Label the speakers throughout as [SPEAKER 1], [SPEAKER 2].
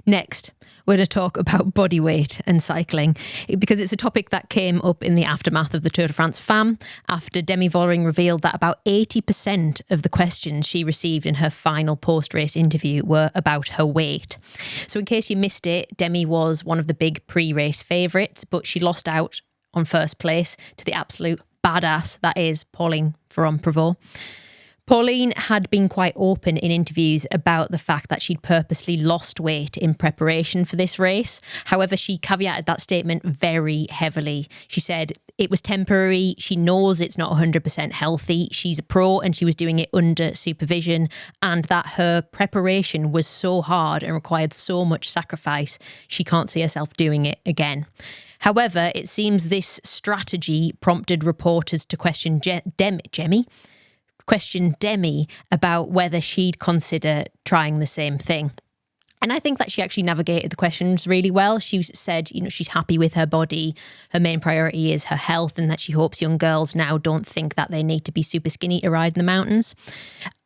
[SPEAKER 1] Next, we're going to talk about body weight and cycling because it's a topic that came up in the aftermath of the Tour de France Femmes after Demi Vollering revealed that about 80% of the questions she received in her final post-race interview were about her weight. So in case you missed it, Demi was one of the big pre-race favourites, but she lost out on first place to the absolute badass that is Pauline Ferrand-Prévot. Pauline had been quite open in interviews about the fact that she'd purposely lost weight in preparation for this race. However, she caveated that statement very heavily. She said it was temporary. She knows it's not 100% healthy. She's a pro and she was doing it under supervision, and that her preparation was so hard and required so much sacrifice, she can't see herself doing it again. However, it seems this strategy prompted reporters to question Demi about whether she'd consider trying the same thing. And I think that she actually navigated the questions really well. She said, she's happy with her body. Her main priority is her health, and that she hopes young girls now don't think that they need to be super skinny to ride in the mountains.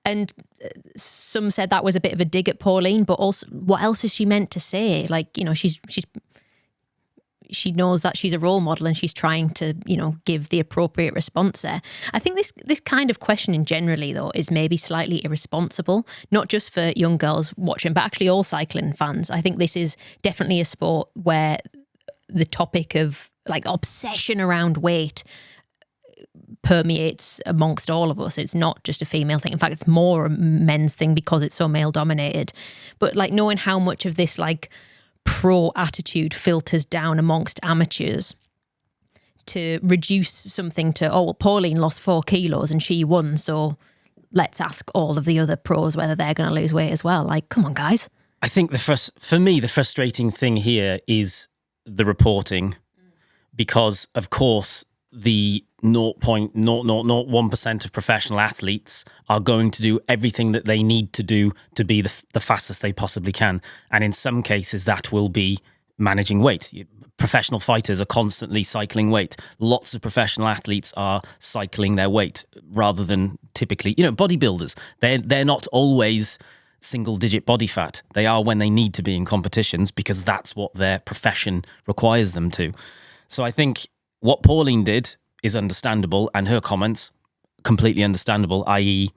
[SPEAKER 1] And some said that was a bit of a dig at Pauline, but also what else is she meant to say? She knows that she's a role model and she's trying to, give the appropriate response there. I think this kind of questioning generally, though, is maybe slightly irresponsible, not just for young girls watching, but actually all cycling fans. I think this is definitely a sport where the topic of obsession around weight permeates amongst all of us. It's not just a female thing. In fact, it's more a men's thing because it's so male dominated. But knowing how much of this pro attitude filters down amongst amateurs to reduce something to, Pauline lost 4 kilos and she won, so let's ask all of the other pros whether they're going to lose weight as well. Come on, guys.
[SPEAKER 2] I think for me, the frustrating thing here is the reporting, because of course the 0.0001% of professional athletes are going to do everything that they need to do to be the fastest they possibly can. And in some cases, that will be managing weight. Professional fighters are constantly cycling weight. Lots of professional athletes are cycling their weight rather than typically, bodybuilders. They're not always single-digit body fat. They are when they need to be in competitions because that's what their profession requires them to. So I think what Pauline did is understandable, and her comments, completely understandable, i.e.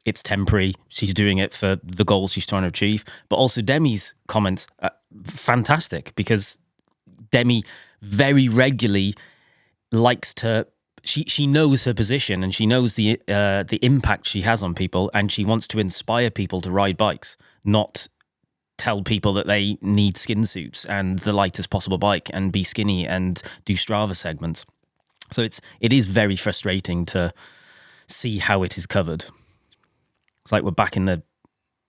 [SPEAKER 2] it's temporary, she's doing it for the goals she's trying to achieve. But also Demi's comments are fantastic, because Demi very regularly likes to, she knows her position and she knows the impact she has on people, and she wants to inspire people to ride bikes, not tell people that they need skin suits and the lightest possible bike and be skinny and do Strava segments. So it is very frustrating to see how it is covered. It's like we're back in the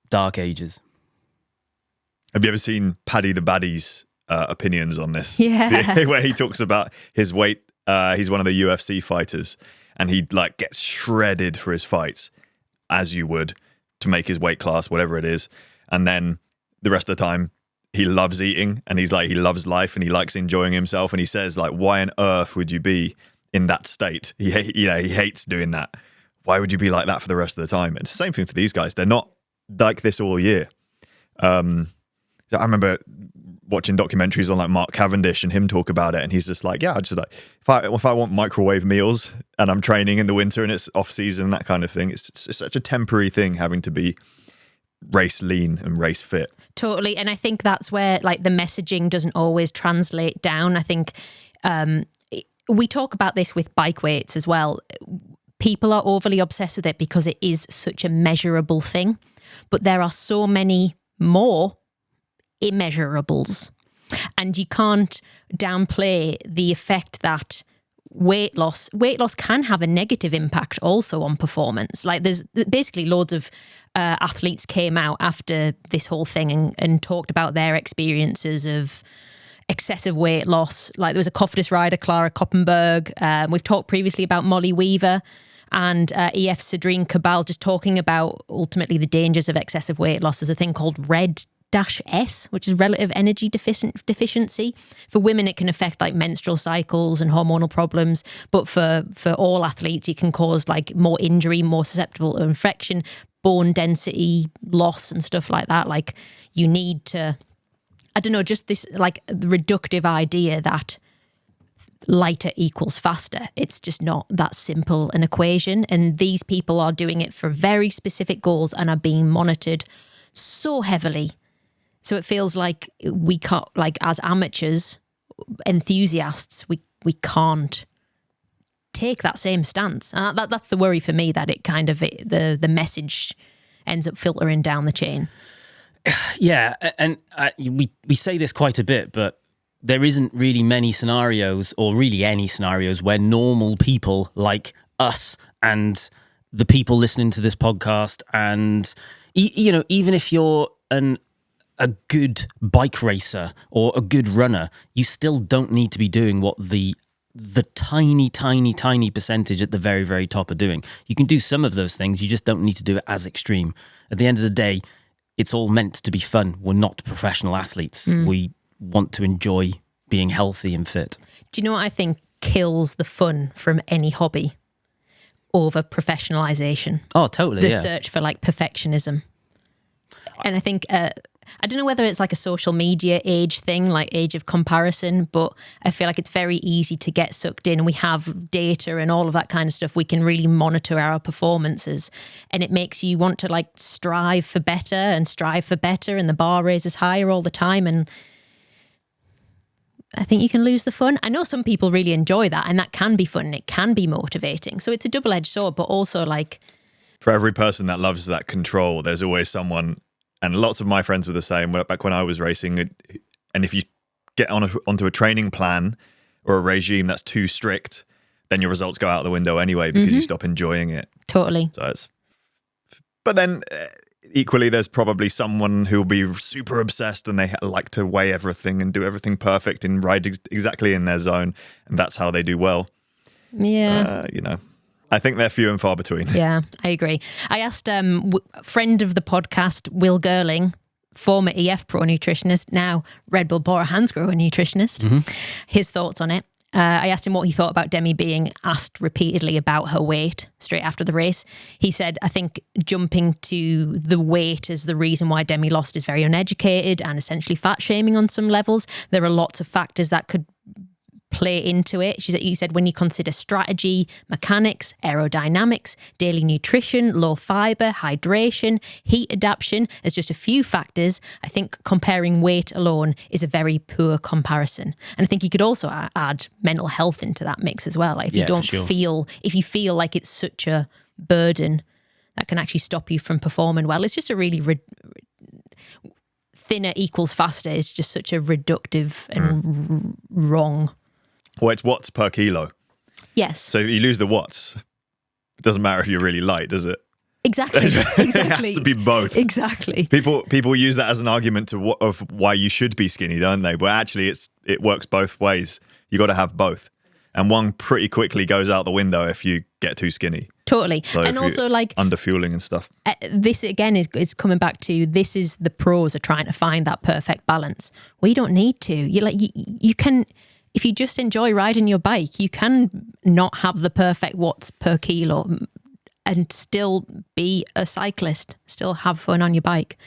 [SPEAKER 2] dark ages.
[SPEAKER 3] Have you ever seen Paddy the Baddy's opinions on this?
[SPEAKER 1] Yeah.
[SPEAKER 3] Where he talks about his weight. He's one of the UFC fighters, and he gets shredded for his fights, as you would, to make his weight class, whatever it is. And then the rest of the time, he loves eating, and he loves life, and he likes enjoying himself. And he says, why on earth would you be in that state? He hates doing that. Why would you be like that for the rest of the time? It's the same thing for these guys. They're not like this all year. I remember watching documentaries on Mark Cavendish and him talk about it, and he's just I just if I want microwave meals and I'm training in the winter and it's off season, that kind of thing, it's such a temporary thing, having to be race lean and race fit.
[SPEAKER 1] Totally. And I think that's where the messaging doesn't always translate down. I think we talk about this with bike weights as well. People are overly obsessed with it because it is such a measurable thing, but there are so many more immeasurables, and you can't downplay the effect that weight loss can have a negative impact also on performance. There's basically loads of athletes came out after this whole thing and talked about their experiences of excessive weight loss. There was a Cofidis rider, Clara Koppenberg. We've talked previously about Molly Weaver and EF Cedrine Cabal, just talking about ultimately the dangers of excessive weight loss. There's a thing called RED-S, which is relative energy deficiency. For women, it can affect menstrual cycles and hormonal problems, but for all athletes, it can cause more injury, more susceptible to infection, bone density loss and stuff like that. You need to I don't know, just this like reductive idea that lighter equals faster. It's just not that simple an equation. And these people are doing it for very specific goals and are being monitored so heavily. So it feels like we can't, like as amateurs, enthusiasts, we can't take that same stance. And that's the worry for me, that it kind of, the message ends up filtering down the chain.
[SPEAKER 2] Yeah, and we say this quite a bit, but there isn't really many scenarios, or really any scenarios, where normal people like us and the people listening to this podcast, and you know, even if you're a good bike racer or a good runner, you still don't need to be doing what the tiny percentage at the very, very top are doing. You can do some of those things, you just don't need to do it as extreme. At the end of the day, it's all meant to be fun. We're not professional athletes. We want to enjoy being healthy and fit.
[SPEAKER 1] Do you know what I think kills the fun from any hobby? Over professionalization.
[SPEAKER 2] Oh, totally.
[SPEAKER 1] The search for like perfectionism. And I think, I don't know whether it's like a social media age thing, like age of comparison, but I feel like it's very easy to get sucked in. We have data and all of that kind of stuff. We can really monitor our performances, and it makes you want to like strive for better, and the bar raises higher all the time. And I think you can lose the fun. I know some people really enjoy that, and that can be fun and it can be motivating. So it's a double-edged sword, but also like...
[SPEAKER 3] For every person that loves that control, there's always someone, and lots of my friends were the same back when I was racing. And if you get onto a training plan or a regime that's too strict, then your results go out the window anyway because you stop enjoying it.
[SPEAKER 1] Totally.
[SPEAKER 3] So but then... equally, there's probably someone who'll be super obsessed and they like to weigh everything and do everything perfect and ride exactly in their zone, and that's how they do well.
[SPEAKER 1] Yeah.
[SPEAKER 3] You know, I think they're few and far between.
[SPEAKER 1] Yeah, I agree. I asked friend of the podcast, Will Gerling, former EF Pro nutritionist, now Red Bull Bora Hansgrohe nutritionist, his thoughts on it. I asked him what he thought about Demi being asked repeatedly about her weight straight after the race. He said, I think jumping to the weight as the reason why Demi lost is very uneducated and essentially fat shaming on some levels. There are lots of factors that could play into it. He said, when you consider strategy, mechanics, aerodynamics, daily nutrition, low fiber, hydration, heat adaptation as just a few factors, I think comparing weight alone is a very poor comparison. And I think you could also add mental health into that mix as well. Like if you don't if you feel like it's such a burden that can actually stop you from performing well, it's just a really thinner equals faster is just such a reductive and wrong.
[SPEAKER 3] Well, it's watts per kilo.
[SPEAKER 1] Yes.
[SPEAKER 3] So if you lose the watts, it doesn't matter if you're really light, does it?
[SPEAKER 1] Exactly.
[SPEAKER 3] It has to be both.
[SPEAKER 1] Exactly.
[SPEAKER 3] People use that as an argument of why you should be skinny, don't they? But actually, it works both ways. You got to have both, and one pretty quickly goes out the window if you get too skinny.
[SPEAKER 1] Totally.
[SPEAKER 3] So
[SPEAKER 1] and also like
[SPEAKER 3] underfueling and stuff.
[SPEAKER 1] This again is coming back to, this is the pros are trying to find that perfect balance. We don't need to. You can. If you just enjoy riding your bike, you can not have the perfect watts per kilo and still be a cyclist, still have fun on your bike.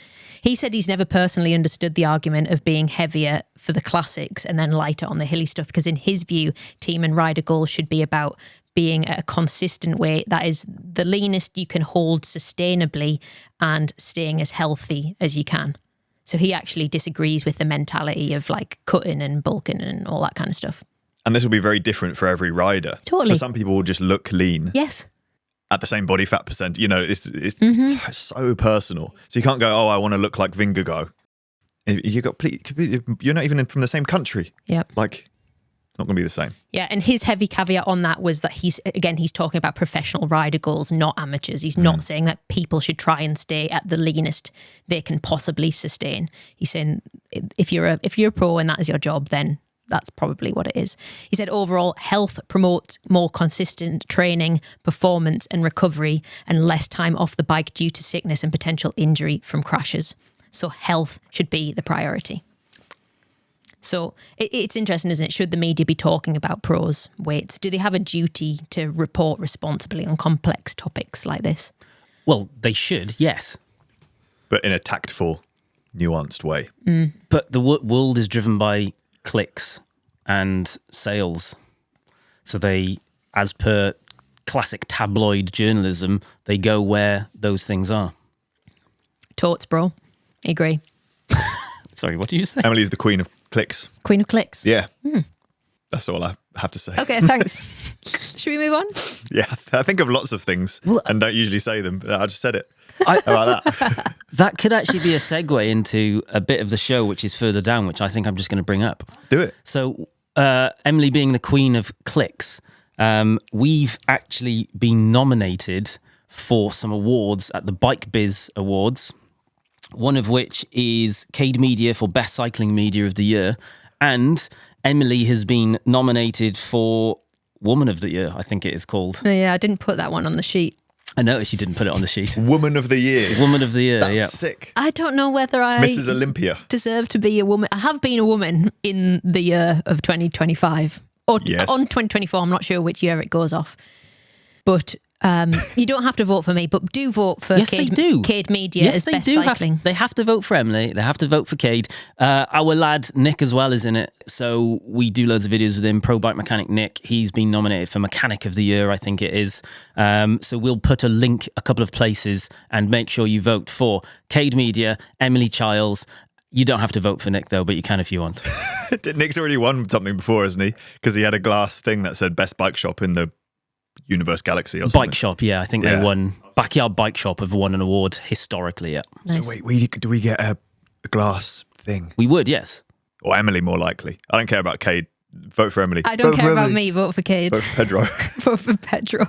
[SPEAKER 1] He said he's never personally understood the argument of being heavier for the classics and then lighter on the hilly stuff, because in his view, team and rider goals should be about being at a consistent weight that is the leanest you can hold sustainably and staying as healthy as you can. So he actually disagrees with the mentality of like cutting and bulking and all that kind of stuff.
[SPEAKER 3] And this will be very different for every rider.
[SPEAKER 1] Totally.
[SPEAKER 3] So some people will just look lean.
[SPEAKER 1] Yes.
[SPEAKER 3] At the same body fat percent. You know, it's so personal. So you can't go, oh, I want to look like Vingegaard. You're not even from the same country.
[SPEAKER 1] Yep.
[SPEAKER 3] Like, it's not going to be the same.
[SPEAKER 1] Yeah, and his heavy caveat on that was that he's talking about professional rider goals, not amateurs. He's not saying that people should try and stay at the leanest they can possibly sustain. He's saying if you're a pro and that is your job, then that's probably what it is. He said overall, health promotes more consistent training, performance and recovery, and less time off the bike due to sickness and potential injury from crashes. So health should be the priority. So it's interesting, isn't it? Should the media be talking about pros' weights? Do they have a duty to report responsibly on complex topics like this?
[SPEAKER 2] Well, they should, yes.
[SPEAKER 3] But in a tactful nuanced way.
[SPEAKER 2] But the world is driven by clicks and sales. So they, as per classic tabloid journalism, they go where those things are.
[SPEAKER 1] Torts, bro. Agree.
[SPEAKER 2] Sorry, what do you say?
[SPEAKER 3] Emily's the queen of clicks.
[SPEAKER 1] Queen of clicks.
[SPEAKER 3] Yeah. That's all I have to say.
[SPEAKER 1] Okay, thanks. Should we move on?
[SPEAKER 3] Yeah, I think of lots of things and don't usually say them, but I just said it.
[SPEAKER 2] I,
[SPEAKER 3] How about that?
[SPEAKER 2] that could actually be a segue into a bit of the show, which is further down, which I think I'm just going to bring up.
[SPEAKER 3] Do it.
[SPEAKER 2] So, Emily being the queen of clicks, we've actually been nominated for some awards at the Bike Biz Awards, one of which is Cade Media for Best Cycling Media of the Year, and Emily has been nominated for Woman of the Year, I think it is called.
[SPEAKER 1] Oh, yeah, I didn't put that one on the sheet.
[SPEAKER 2] I noticed you didn't put it on the sheet.
[SPEAKER 3] Woman of the Year.
[SPEAKER 2] Woman of the Year,
[SPEAKER 3] That's
[SPEAKER 2] yeah.
[SPEAKER 3] sick.
[SPEAKER 1] I don't know whether I
[SPEAKER 3] Mrs. Olympia.
[SPEAKER 1] deserve to be a woman. I have been a woman in the year of 2025. Or
[SPEAKER 3] Yes.
[SPEAKER 1] on 2024, I'm not sure which year it goes off. But you don't have to vote for me, but do vote for
[SPEAKER 2] Yes, they do.
[SPEAKER 1] Cade Media
[SPEAKER 2] Yes,
[SPEAKER 1] as
[SPEAKER 2] they
[SPEAKER 1] Best
[SPEAKER 2] do.
[SPEAKER 1] Cycling.
[SPEAKER 2] They have to vote for Emily. They have to vote for Cade. Our lad Nick as well is in it. So we do loads of videos with him. Pro Bike Mechanic Nick. He's been nominated for Mechanic of the Year, I think it is. So we'll put a link a couple of places and make sure you vote for Cade Media, Emily Childs. You don't have to vote for Nick though, but you can if you want.
[SPEAKER 3] Nick's already won something before, hasn't he? Because he had a glass thing that said Best Bike Shop in the Universe Galaxy or something.
[SPEAKER 2] Bike Shop, yeah. I think
[SPEAKER 3] Yeah.
[SPEAKER 2] they won. Backyard Bike Shop have won an award historically, yeah.
[SPEAKER 1] Nice.
[SPEAKER 3] So wait, do we get a glass thing?
[SPEAKER 2] We would, yes.
[SPEAKER 3] Or Emily, more likely. I don't care about Cade. Vote for Emily.
[SPEAKER 1] I don't
[SPEAKER 3] Vote for
[SPEAKER 1] care about
[SPEAKER 3] Emily.
[SPEAKER 1] me. Vote for Cade.
[SPEAKER 3] Vote for Pedro.
[SPEAKER 1] Vote for Pedro.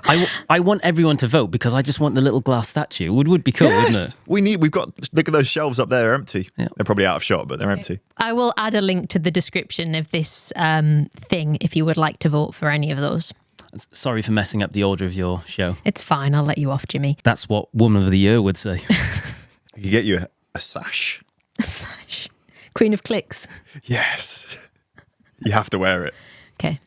[SPEAKER 2] I want everyone to vote because I just want the little glass statue. Would be cool, wouldn't it?
[SPEAKER 3] We've got, look at those shelves up there, they're empty.
[SPEAKER 2] Yeah.
[SPEAKER 3] They're probably out of shot, but they're empty.
[SPEAKER 1] I will add a link to the description of this thing if you would like to vote for any of those.
[SPEAKER 2] Sorry for messing up the order of your show.
[SPEAKER 1] It's fine. I'll let you off, Jimmy.
[SPEAKER 2] That's what Woman of the Year would say.
[SPEAKER 3] We could get you a sash.
[SPEAKER 1] Sash. Queen of Clicks.
[SPEAKER 3] Yes. You have to wear it.
[SPEAKER 1] Okay.